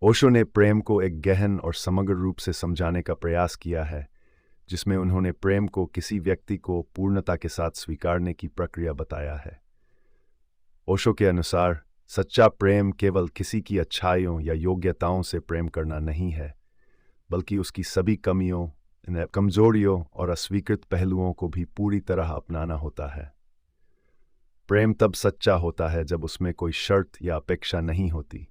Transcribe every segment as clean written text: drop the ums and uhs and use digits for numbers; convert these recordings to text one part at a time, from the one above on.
ओशो ने प्रेम को एक गहन और समग्र रूप से समझाने का प्रयास किया है, जिसमें उन्होंने प्रेम को किसी व्यक्ति को पूर्णता के साथ स्वीकारने की प्रक्रिया बताया है। ओशो के अनुसार सच्चा प्रेम केवल किसी की अच्छाइयों या योग्यताओं से प्रेम करना नहीं है, बल्कि उसकी सभी कमियों, कमजोरियों और अस्वीकृत पहलुओं को भी पूरी तरह अपनाना होता है। प्रेम तब सच्चा होता है जब उसमें कोई शर्त या अपेक्षा नहीं होती।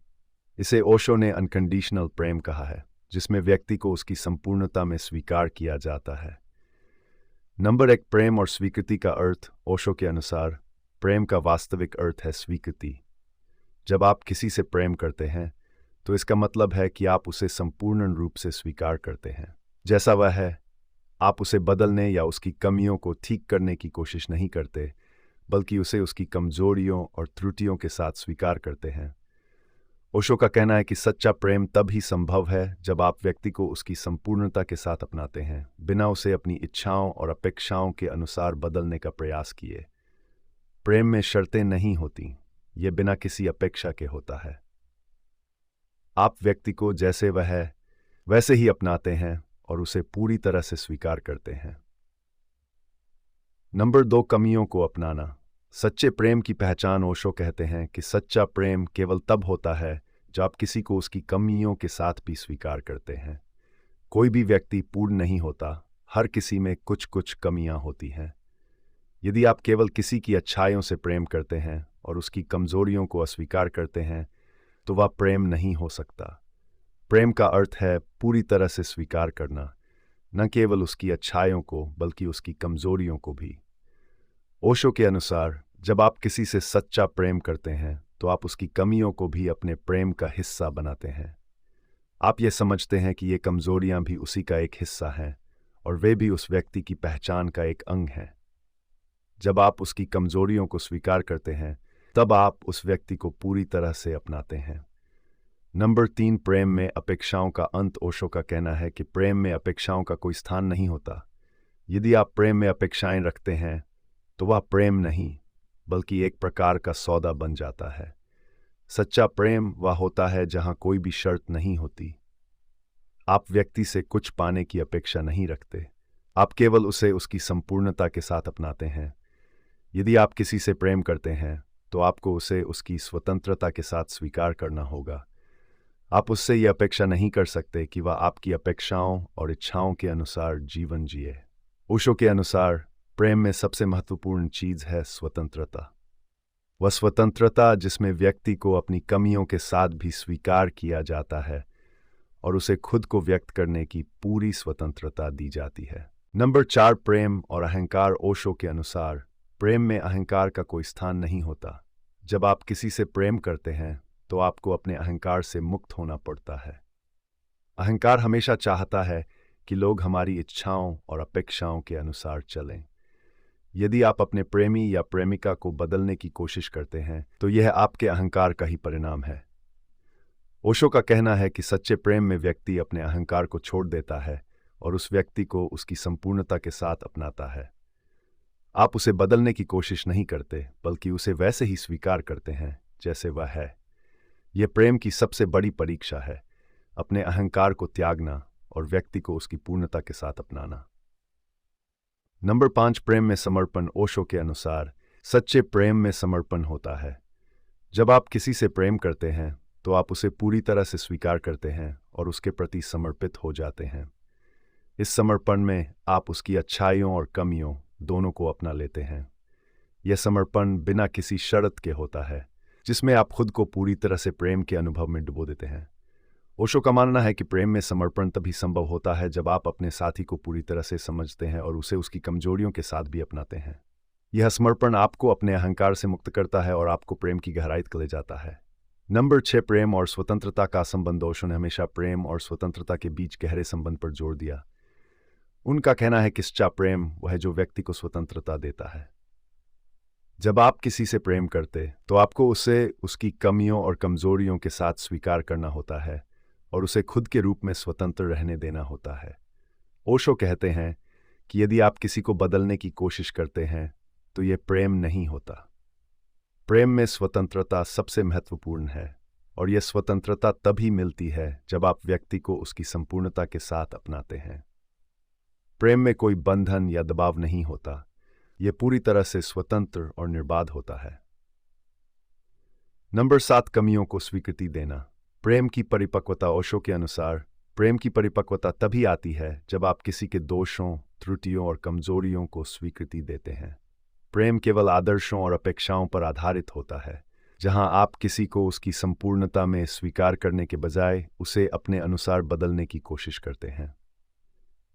इसे ओशो ने अनकंडीशनल प्रेम कहा है, जिसमें व्यक्ति को उसकी संपूर्णता में स्वीकार किया जाता है। नंबर 1, प्रेम और स्वीकृति का अर्थ। ओशो के अनुसार प्रेम का वास्तविक अर्थ है स्वीकृति। जब आप किसी से प्रेम करते हैं तो इसका मतलब है कि आप उसे संपूर्ण रूप से स्वीकार करते हैं जैसा वह है। आप उसे बदलने या उसकी कमियों को ठीक करने की कोशिश नहीं करते, बल्कि उसे उसकी कमजोरियों और त्रुटियों के साथ स्वीकार करते हैं। ओशो का कहना है कि सच्चा प्रेम तब ही संभव है जब आप व्यक्ति को उसकी संपूर्णता के साथ अपनाते हैं, बिना उसे अपनी इच्छाओं और अपेक्षाओं के अनुसार बदलने का प्रयास किए। प्रेम में शर्तें नहीं होती, ये बिना किसी अपेक्षा के होता है। आप व्यक्ति को जैसे वह है वैसे ही अपनाते हैं और उसे पूरी तरह से स्वीकार करते हैं। नंबर 2, कमियों को अपनाना। सच्चे प्रेम की पहचान। ओशो कहते हैं कि सच्चा प्रेम केवल तब होता है जब आप किसी को उसकी कमियों के साथ भी स्वीकार करते हैं। कोई भी व्यक्ति पूर्ण नहीं होता, हर किसी में कुछ कुछ कमियां होती हैं। यदि आप केवल किसी की अच्छाइयों से प्रेम करते हैं और उसकी कमजोरियों को अस्वीकार करते हैं, तो वह प्रेम नहीं हो सकता। प्रेम का अर्थ है पूरी तरह से स्वीकार करना, न केवल उसकी अच्छाइयों को बल्कि उसकी कमजोरियों को भी। ओशो के अनुसार जब आप किसी से सच्चा प्रेम करते हैं तो आप उसकी कमियों को भी अपने प्रेम का हिस्सा बनाते हैं। आप ये समझते हैं कि ये कमजोरियां भी उसी का एक हिस्सा हैं और वे भी उस व्यक्ति की पहचान का एक अंग हैं। जब आप उसकी कमजोरियों को स्वीकार करते हैं, तब आप उस व्यक्ति को पूरी तरह से अपनाते हैं। नंबर 3, प्रेम में अपेक्षाओं का अंत। ओशो का कहना है कि प्रेम में अपेक्षाओं का कोई स्थान नहीं होता। यदि आप प्रेम में अपेक्षाएं रखते हैं तो वह प्रेम नहीं, बल्कि एक प्रकार का सौदा बन जाता है। सच्चा प्रेम वह होता है जहां कोई भी शर्त नहीं होती। आप व्यक्ति से कुछ पाने की अपेक्षा नहीं रखते, आप केवल उसे उसकी संपूर्णता के साथ अपनाते हैं। यदि आप किसी से प्रेम करते हैं तो आपको उसे उसकी स्वतंत्रता के साथ स्वीकार करना होगा। आप उससे यह अपेक्षा नहीं कर सकते कि वह आपकी अपेक्षाओं और इच्छाओं के अनुसार जीवन जिए। ओशो के अनुसार प्रेम में सबसे महत्वपूर्ण चीज है स्वतंत्रता। वह स्वतंत्रता जिसमें व्यक्ति को अपनी कमियों के साथ भी स्वीकार किया जाता है और उसे खुद को व्यक्त करने की पूरी स्वतंत्रता दी जाती है। नंबर 4, प्रेम और अहंकार। ओशो के अनुसार प्रेम में अहंकार का कोई स्थान नहीं होता। जब आप किसी से प्रेम करते हैं तो आपको अपने अहंकार से मुक्त होना पड़ता है। अहंकार हमेशा चाहता है कि लोग हमारी इच्छाओं और अपेक्षाओं के अनुसार चलें। यदि आप अपने प्रेमी या प्रेमिका को बदलने की कोशिश करते हैं तो यह आपके अहंकार का ही परिणाम है। ओशो का कहना है कि सच्चे प्रेम में व्यक्ति अपने अहंकार को छोड़ देता है और उस व्यक्ति को उसकी संपूर्णता के साथ अपनाता है। आप उसे बदलने की कोशिश नहीं करते, बल्कि उसे वैसे ही स्वीकार करते हैं जैसे वह है। यह प्रेम की सबसे बड़ी परीक्षा है, अपने अहंकार को त्यागना और व्यक्ति को उसकी पूर्णता के साथ अपनाना। नंबर 5, प्रेम में समर्पण। ओशो के अनुसार सच्चे प्रेम में समर्पण होता है। जब आप किसी से प्रेम करते हैं तो आप उसे पूरी तरह से स्वीकार करते हैं और उसके प्रति समर्पित हो जाते हैं। इस समर्पण में आप उसकी अच्छाइयों और कमियों दोनों को अपना लेते हैं। यह समर्पण बिना किसी शर्त के होता है, जिसमें आप खुद को पूरी तरह से प्रेम के अनुभव में डुबो देते हैं। ओशो का मानना है कि प्रेम में समर्पण तभी संभव होता है जब आप अपने साथी को पूरी तरह से समझते हैं और उसे उसकी कमजोरियों के साथ भी अपनाते हैं। यह समर्पण आपको अपने अहंकार से मुक्त करता है और आपको प्रेम की गहराई तक ले जाता है। नंबर 6, प्रेम और स्वतंत्रता का संबंध। ओशो ने हमेशा प्रेम और स्वतंत्रता के बीच गहरे संबंध पर जोर दिया। उनका कहना है कि सच्चा प्रेम वह है जो व्यक्ति को स्वतंत्रता देता है। जब आप किसी से प्रेम करते तो आपको उसे उसकी कमियों और कमजोरियों के साथ स्वीकार करना होता है और उसे खुद के रूप में स्वतंत्र रहने देना होता है। ओशो कहते हैं कि यदि आप किसी को बदलने की कोशिश करते हैं तो यह प्रेम नहीं होता। प्रेम में स्वतंत्रता सबसे महत्वपूर्ण है। और यह स्वतंत्रता तभी मिलती है जब आप व्यक्ति को उसकी संपूर्णता के साथ अपनाते हैं। प्रेम में कोई बंधन या दबाव नहीं होता, यह पूरी तरह से स्वतंत्र और निर्बाध होता है। नंबर 7, कमियों को स्वीकृति देना। प्रेम की परिपक्वता। ओशो के अनुसार प्रेम की परिपक्वता तभी आती है जब आप किसी के दोषों, त्रुटियों और कमजोरियों को स्वीकृति देते हैं। प्रेम केवल आदर्शों और अपेक्षाओं पर आधारित होता है, जहां आप किसी को उसकी संपूर्णता में स्वीकार करने के बजाय उसे अपने अनुसार बदलने की कोशिश करते हैं।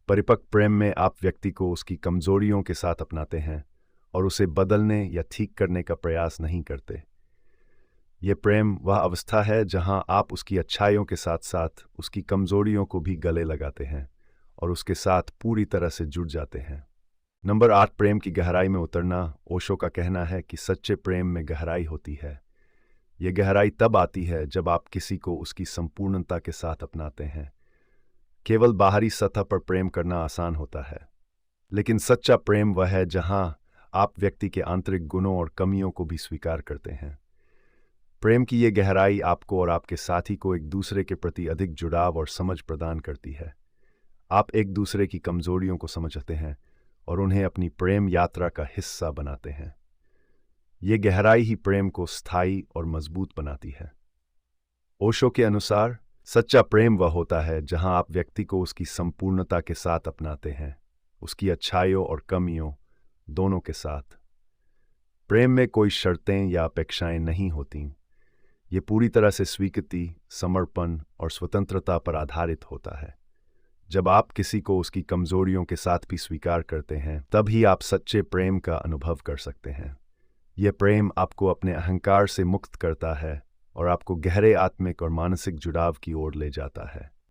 परिपक्व प्रेम में आप व्यक्ति को उसकी कमजोरियों के साथ अपनाते हैं और उसे बदलने या ठीक करने का प्रयास नहीं करते। यह प्रेम वह अवस्था है जहां आप उसकी अच्छाइयों के साथ साथ उसकी कमजोरियों को भी गले लगाते हैं और उसके साथ पूरी तरह से जुड़ जाते हैं। नंबर 8, प्रेम की गहराई में उतरना। ओशो का कहना है कि सच्चे प्रेम में गहराई होती है। यह गहराई तब आती है जब आप किसी को उसकी संपूर्णता के साथ अपनाते हैं। केवल बाहरी सतह पर प्रेम करना आसान होता है, लेकिन सच्चा प्रेम वह है जहां आप व्यक्ति के आंतरिक गुणों और कमियों को भी स्वीकार करते हैं। प्रेम की ये गहराई आपको और आपके साथी को एक दूसरे के प्रति अधिक जुड़ाव और समझ प्रदान करती है। आप एक दूसरे की कमजोरियों को समझते हैं और उन्हें अपनी प्रेम यात्रा का हिस्सा बनाते हैं। ये गहराई ही प्रेम को स्थायी और मजबूत बनाती है। ओशो के अनुसार सच्चा प्रेम वह होता है जहां आप व्यक्ति को उसकी संपूर्णता के साथ अपनाते हैं, उसकी अच्छाइयों और कमियों दोनों के साथ। प्रेम में कोई शर्तें या अपेक्षाएं नहीं होती। ये पूरी तरह से स्वीकृति, समर्पण और स्वतंत्रता पर आधारित होता है। जब आप किसी को उसकी कमजोरियों के साथ भी स्वीकार करते हैं, तभी आप सच्चे प्रेम का अनुभव कर सकते हैं। यह प्रेम आपको अपने अहंकार से मुक्त करता है और आपको गहरे आत्मिक और मानसिक जुड़ाव की ओर ले जाता है।